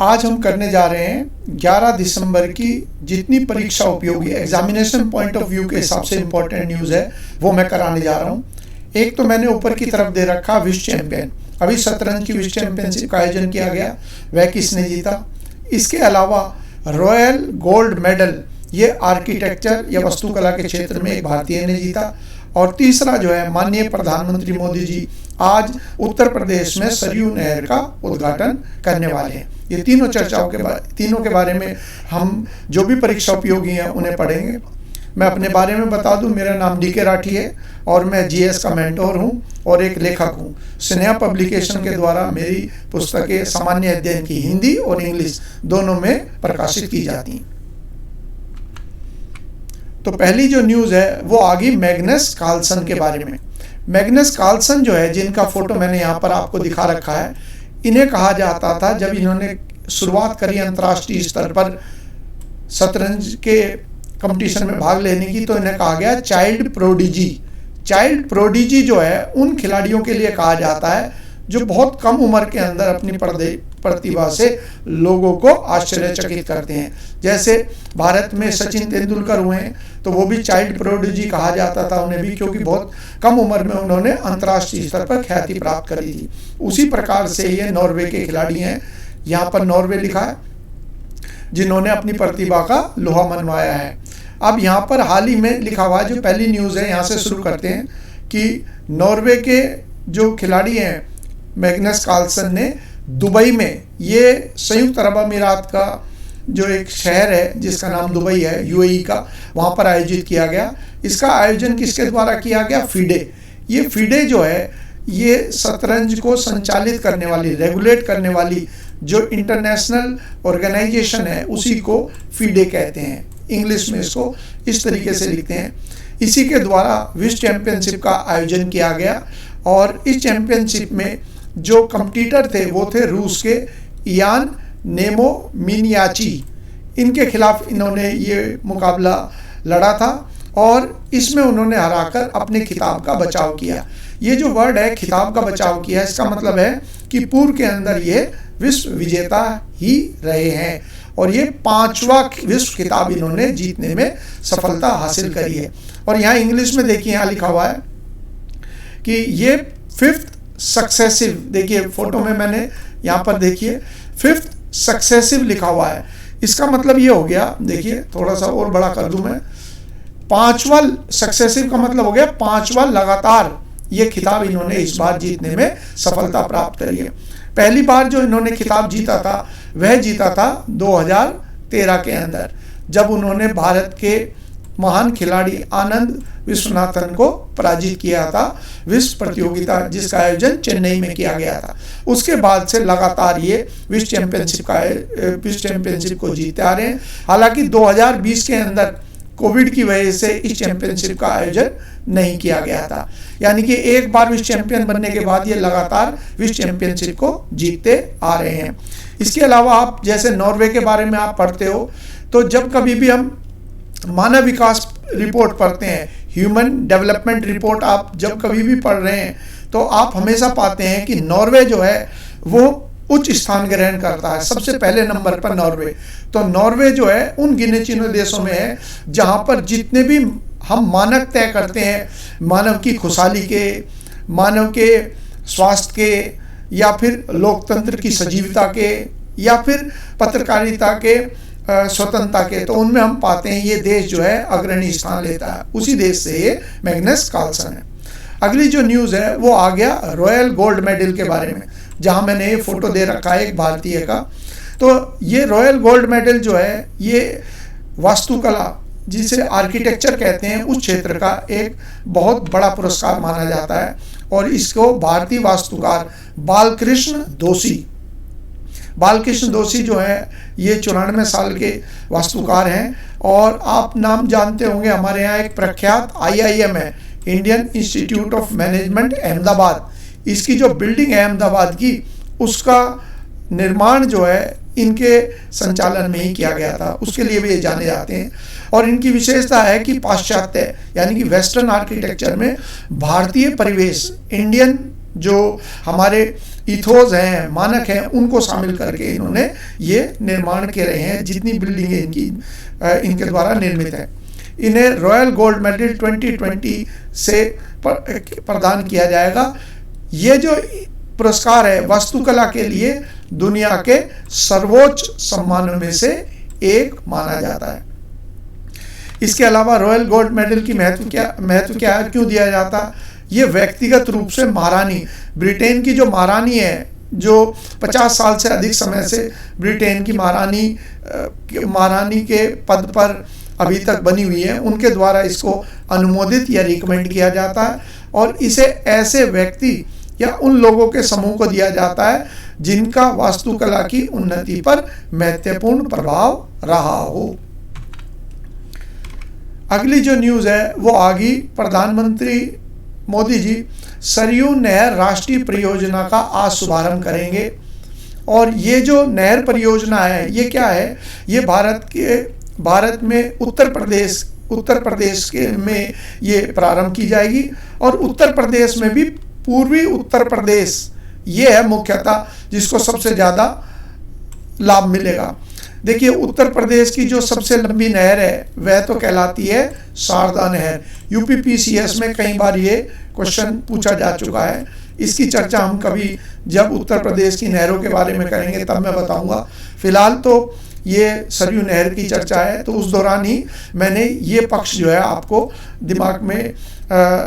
आज हम करने जा रहे हैं 11 दिसंबर की जितनी परीक्षा उपयोगी एग्जामिनेशन पॉइंट ऑफ व्यू के हिसाब से इंपॉर्टेंट न्यूज़ है वो मैं कराने जा रहा हूँ। एक तो मैंने ऊपर की तरफ दे रखा विश्व चैंपियन, अभी शतरंज की विश्व चैंपियनशिप का आयोजन किया गया, वह किसने जीता। इसके अलावा रॉयल गोल्ड मेडल ये आर्किटेक्चर या वास्तुकला के क्षेत्र में एक भारतीय ने जीता। और तीसरा जो है माननीय प्रधानमंत्री मोदी जी आज उत्तर प्रदेश में सरयू नहर का उद्घाटन करने वाले हैं। ये तीनों चर्चाओं के तीनों के बारे में हम जो भी परीक्षा उपयोगी हैं उन्हें पढ़ेंगे। मैं अपने बारे में बता दूं, मेरा नाम DK राठी है और मैं GS का मेंटोर हूं और एक लेखक हूं। स्नेहा पब्लिकेशन के द्वारा मेरी पुस्तकें सामान्य अध्ययन की हिंदी और इंग्लिश दोनों में प्रकाशित की जाती हैं। तो पहली जो न्यूज़ है वो आ गई मैग्नस कार्लसन के बारे में। मैग्नस कार्लसन जो है, जिनका फोटो मैंने यहाँ पर आपको दिखा रखा है, इन्हें कहा जाता था जब इन्होंने शुरुआत करी अंतर्राष्ट्रीय स्तर पर शतरंज के कंपटीशन में भाग लेने की, तो इन्हें कहा गया चाइल्ड प्रोडिजी। चाइल्ड प्रोडिजी जो है उन खिलाड़ियों के लिए कहा जाता है जो बहुत कम उम्र के अंदर अपनी प्रतिभा से लोगों को आश्चर्यचकित करते हैं। जैसे भारत में सचिन तेंदुलकर हुए हैं तो वो भी चाइल्ड प्रोडिजी कहा जाता था उन्हें भी, क्योंकि बहुत कम उम्र में उन्होंने अंतर्राष्ट्रीय स्तर पर ख्याति प्राप्त करी थी। उसी प्रकार से ये नॉर्वे के खिलाड़ी हैं, यहाँ पर नॉर्वे लिखा है, जिन्होंने अपनी प्रतिभा का लोहा मनवाया है। अब यहाँ पर हाल ही में लिखा हुआ जो पहली न्यूज़ है, यहाँ से शुरू करते हैं कि नॉर्वे के जो खिलाड़ी हैं मैग्नस कार्लसन ने दुबई में, ये संयुक्त अरब अमीरात का जो एक शहर है जिसका नाम दुबई है, UAE का, वहाँ पर आयोजित किया गया। इसका आयोजन किसके द्वारा किया गया? FIDE। ये FIDE जो है ये शतरंज को संचालित करने वाली, रेगुलेट करने वाली जो इंटरनेशनल ऑर्गेनाइजेशन है उसी को FIDE कहते हैं। इंग्लिश में इसको इस तरीके से लिखते हैं। इसी के द्वारा विश्व चैंपियनशिप का आयोजन किया गया और इस चैंपियनशिप में जो कम्पिटिटर थे वो थे रूस के इयान नेमोमिनियाची। इनके खिलाफ इन्होंने ये मुकाबला लड़ा था और इसमें उन्होंने हराकर अपने खिताब का बचाव किया। ये जो वर्ड है खिताब का बचाव किया, इसका मतलब है कि पूर्व के अंदर ये विश्व विजेता ही रहे हैं और ये 5वां विश्व खिताब इन्होंने जीतने में सफलता हासिल करी है। और यहाँ इंग्लिश में देखिए, यहाँ लिखा हुआ है कि ये 5th सक्सेसिव, देखिए फोटो में मैंने यहाँ पर देखिए 5th सक्सेसिव लिखा हुआ है। इसका मतलब ये हो गया, देखिए थोड़ा सा और बड़ा कर दूं मैं, 5वां सक्सेसिव का मतलब हो गया 5वां लगातार ये खिताब इन्होंने इस बार जीतने में सफलता प्राप्त करी है। पहली बार जो इन्होंने खिताब जीता था वह जीता था 2013 के अंदर, जब उन्होंने भारत के महान खिलाड़ी आनंद विश्वनाथन को पराजित किया था विश्व प्रतियोगिता जिसका आयोजन चेन्नई में किया गया था। उसके बाद से लगातार ये विश्व चैंपियनशिप को जीते आ रहे हैं। हालांकि 2020 के अंदर कोविड की वजह से इस चैंपियनशिप का आयोजन नहीं किया गया था, यानी कि एक बार विश्व चैंपियन बनने के बाद ये लगातार विश्व चैंपियनशिप को जीतते आ रहे हैं। इसके अलावा आप जैसे नॉर्वे के बारे में आप पढ़ते हो तो जब कभी भी हम मानव विकास रिपोर्ट पढ़ते हैं, ह्यूमन डेवलपमेंट रिपोर्ट आप जब कभी भी पढ़ रहे हैं तो आप हमेशा पाते हैं कि नॉर्वे जो है वो उच्च स्थान ग्रहण करता है, सबसे पहले नंबर पर नॉर्वे। तो नॉर्वे जो है उन गिने चुने देशों में है जहाँ पर जितने भी हम मानक तय करते हैं मानव की खुशहाली के, मानव के स्वास्थ्य के, या फिर लोकतंत्र की सजीवता के, या फिर पत्रकारिता के, स्वतंत्रता के, तो उनमें हम पाते हैं ये देश जो है अग्रणी स्थान लेता है। उसी देश से ये मैग्नस कार्लसन है। अगली जो न्यूज़ है वो आ गया रॉयल गोल्ड मेडल के बारे में, जहां मैंने ये फोटो दे रखा है एक भारतीय का। तो ये रॉयल गोल्ड मेडल जो है ये वास्तुकला, जिसे आर्किटेक्चर कहते हैं, उस क्षेत्र का एक बहुत बड़ा पुरस्कार माना जाता है और इसको भारतीय वास्तुकार बालकृष्ण दोषी जो है ये 94 साल के वास्तुकार हैं। और आप नाम जानते होंगे, हमारे यहाँ एक प्रख्यात IIM है, Indian institute of management Ahmedabad. इसकी जो बिल्डिंग है अहमदाबाद की, उसका निर्माण जो है इनके संचालन में ही किया गया था, उसके लिए भी ये जाने जाते हैं। और इनकी विशेषता है कि पाश्चात्य यानी कि वेस्टर्न आर्किटेक्चर में भारतीय परिवेश, इंडियन जो हमारे इथोस हैं, मानक हैं, उनको शामिल करके इन्होंने ये निर्माण कर रहे हैं। जितनी बिल्डिंगें इनके द्वारा निर्मित है, इन्हें रॉयल गोल्ड मेडल 2020 से प्रदान किया जाएगा। ये जो पुरस्कार है वास्तुकला के लिए दुनिया के सर्वोच्च सम्मानों में से एक माना जाता है। इसके अलावा रॉयल गोल्ड मेडल की महत्व क्या है, क्यों दिया जाता है? ये व्यक्तिगत रूप से महारानी, ब्रिटेन की जो महारानी है, जो 50 साल से अधिक समय से ब्रिटेन की महारानी के पद पर अभी तक बनी हुई है, उनके द्वारा इसको अनुमोदित या रिकमेंड किया जाता है। और इसे ऐसे व्यक्ति या उन लोगों के समूह को दिया जाता है जिनका वास्तुकला की उन्नति पर महत्वपूर्ण प्रभाव रहा हो। अगली जो न्यूज़ है वो आगी, प्रधानमंत्री मोदी जी सरयू नहर राष्ट्रीय परियोजना का आज शुभारंभ करेंगे। और ये जो नहर परियोजना है ये क्या है? ये भारत में उत्तर प्रदेश में ये प्रारंभ की जाएगी। और उत्तर प्रदेश में भी पूर्वी उत्तर प्रदेश ये है मुख्यतः जिसको सबसे ज़्यादा लाभ मिलेगा। देखिए, उत्तर प्रदेश की जो सबसे लंबी नहर है वह तो कहलाती है शारदा नहर। यूपीपीसीएस में कई बार ये क्वेश्चन पूछा जा चुका है। इसकी चर्चा हम कभी जब उत्तर प्रदेश की नहरों के बारे में करेंगे तब मैं बताऊंगा। फिलहाल तो ये सरयू नहर की चर्चा है, तो उस दौरान ही मैंने ये पक्ष जो है आपको दिमाग में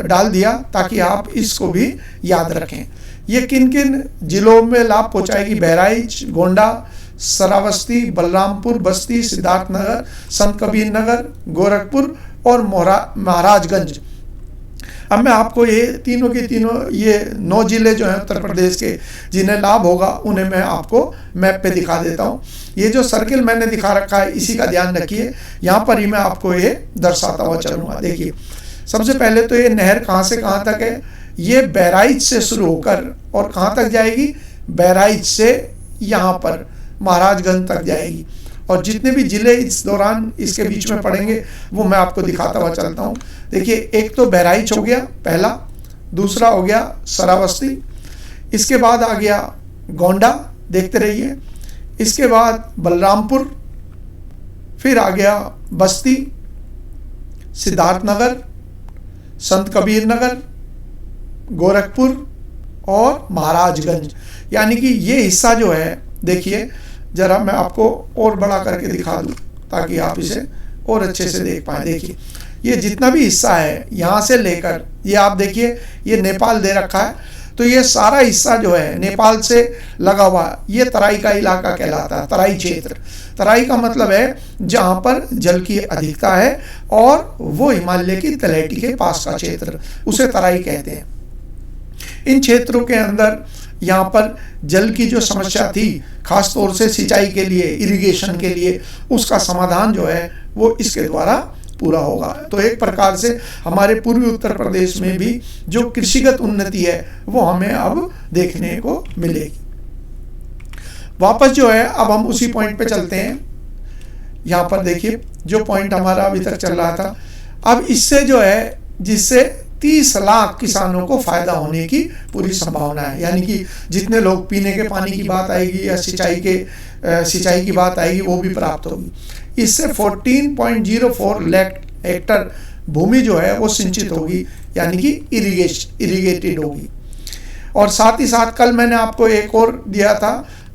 डाल दिया ताकि आप इसको भी याद रखें। ये किन किन जिलों में लाभ पहुंचाएगी? बहराइच, गोंडा, श्रावस्ती, बलरामपुर, बस्ती, सिद्धार्थनगर, संत कबीर नगर, गोरखपुर और महाराजगंज। अब मैं आपको ये तीनों के तीनों ये 9 जिले जो हैं उत्तर प्रदेश के जिन्हें लाभ होगा उन्हें मैं आपको मैप पे दिखा देता हूँ। ये जो सर्किल मैंने दिखा रखा है इसी का ध्यान रखिए, यहाँ पर ही मैं आपको ये दर्शाता हुआ चलूँगा। देखिए, सबसे पहले तो ये नहर कहाँ से कहाँ तक है? ये बहराइच से शुरू होकर और कहाँ तक जाएगी? बहराइच से यहाँ पर महाराजगंज तक जाएगी। और जितने भी जिले इस दौरान इसके बीच में पड़ेंगे वो मैं आपको दिखाता हुआ चलता हूँ। देखिए, एक तो बहराइच हो गया पहला, दूसरा हो गया श्रावस्ती, इसके बाद आ गया गोंडा, देखते रहिए, इसके बाद बलरामपुर, फिर आ गया बस्ती, सिद्धार्थनगर, संत कबीर नगर, गोरखपुर और महाराजगंज। यानी कि ये हिस्सा जो है, देखिए जरा मैं आपको और बड़ा करके दिखा दूं ताकि आप इसे और अच्छे से देख पाएँ। देखिए, ये जितना भी हिस्सा है यहाँ से लेकर ये आप देखिए, ये नेपाल दे रखा है, तो ये सारा हिस्सा जो है नेपाल से लगा हुआ, ये तराई का इलाका कहलाता है। तराई क्षेत्र, तराई का मतलब है जहाँ पर जल की अधिकता है और वो हिमालय की तलहटी के पास का क्षेत्र, उसे तराई कहते हैं। इन क्षेत्रों के अंदर यहाँ पर जल की जो समस्या थी, खास तौर से सिंचाई के लिए, इरिगेशन के लिए, उसका समाधान जो है वो इसके द्वारा पूरा होगा। तो एक प्रकार से हमारे पूर्वी उत्तर प्रदेश में भी जो कृषिगत उन्नति है वो हमें अब देखने को मिलेगी। वापस जो है अब हम उसी पॉइंट पे चलते हैं। यहाँ पर देखिए जो पॉइंट हमारा अभी तक चल रहा था, अब इससे जो है जिससे 30 लाख किसानों को फायदा होने की पूरी संभावना है। यानी कि जितने लोग पीने के पानी की बात आएगी या सिंचाई की बात आएगी वो भी प्राप्त होगी। इससे 14.04 लाख हेक्टर भूमि जो है वो सिंचित होगी, यानी कि इरिगेटेड होगी। और साथ ही साथ कल मैंने आपको एक और दिया था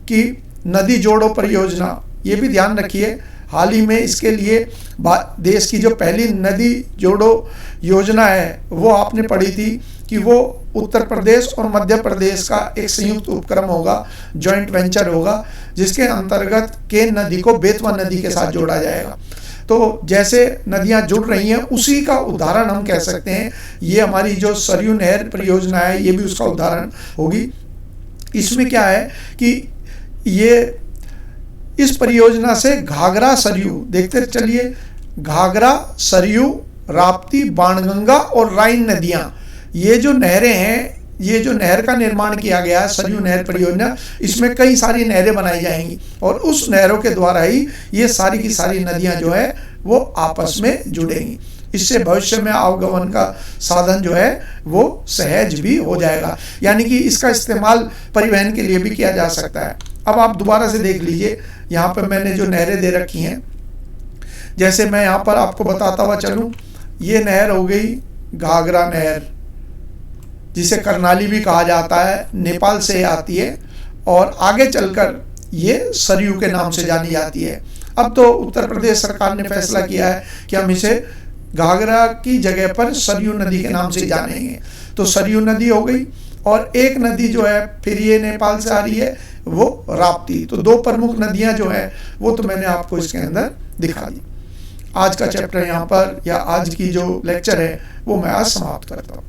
कि नदी जोड़ो परियोजना, ये भी ध्यान रखिए। हाल ही में इसके लिए देश की जो पहली नदी जोड़ो योजना है वो आपने पढ़ी थी कि वो उत्तर प्रदेश और मध्य प्रदेश का एक संयुक्त उपक्रम होगा, जॉइंट वेंचर होगा, जिसके अंतर्गत केन नदी को बेतवा नदी के साथ जोड़ा जाएगा। तो जैसे नदियां जुड़ रही हैं उसी का उदाहरण हम कह सकते हैं। ये हमारी जो सरयू नहर परियोजना है ये भी उसका उदाहरण होगी। इसमें क्या है कि ये इस परियोजना से घाघरा सरयू, देखते चलिए, घाघरा, सरयू, राप्ती, बाणगंगा और राइन नदियां, ये जो नहरें हैं, ये जो नहर का निर्माण किया गया है सरयू नहर परियोजना, इसमें कई सारी नहरें बनाई जाएंगी और उस नहरों के द्वारा ही ये सारी की सारी नदियां जो है वो आपस में जुड़ेंगी। इससे भविष्य में आवागमन का साधन जो है वो सहज भी हो जाएगा, यानी कि इसका इस्तेमाल परिवहन के लिए भी किया जा सकता है। अब आप दोबारा से देख लीजिए, यहाँ पर मैंने जो नहरें दे रखी हैं, जैसे मैं यहाँ पर आपको बताता हुआ चलूँ, ये नहर हो गई घाघरा नहर, जिसे करनाली भी कहा जाता है, नेपाल से आती है और आगे चलकर ये सरयू के नाम से जानी जाती है। अब तो उत्तर प्रदेश सरकार ने फैसला किया है कि हम इसे घाघरा की जगह पर सरयू नदी के नाम से जानेंगे। तो सरयू नदी हो गई, और एक नदी जो है फिर ये नेपाल से आ रही है, वो राप्ती। तो दो प्रमुख नदियां जो है वो तो मैंने आपको इसके अंदर दिखा दी। आज का चैप्टर यहाँ पर, या आज की जो लेक्चर है वो मैं आज समाप्त करता हूँ।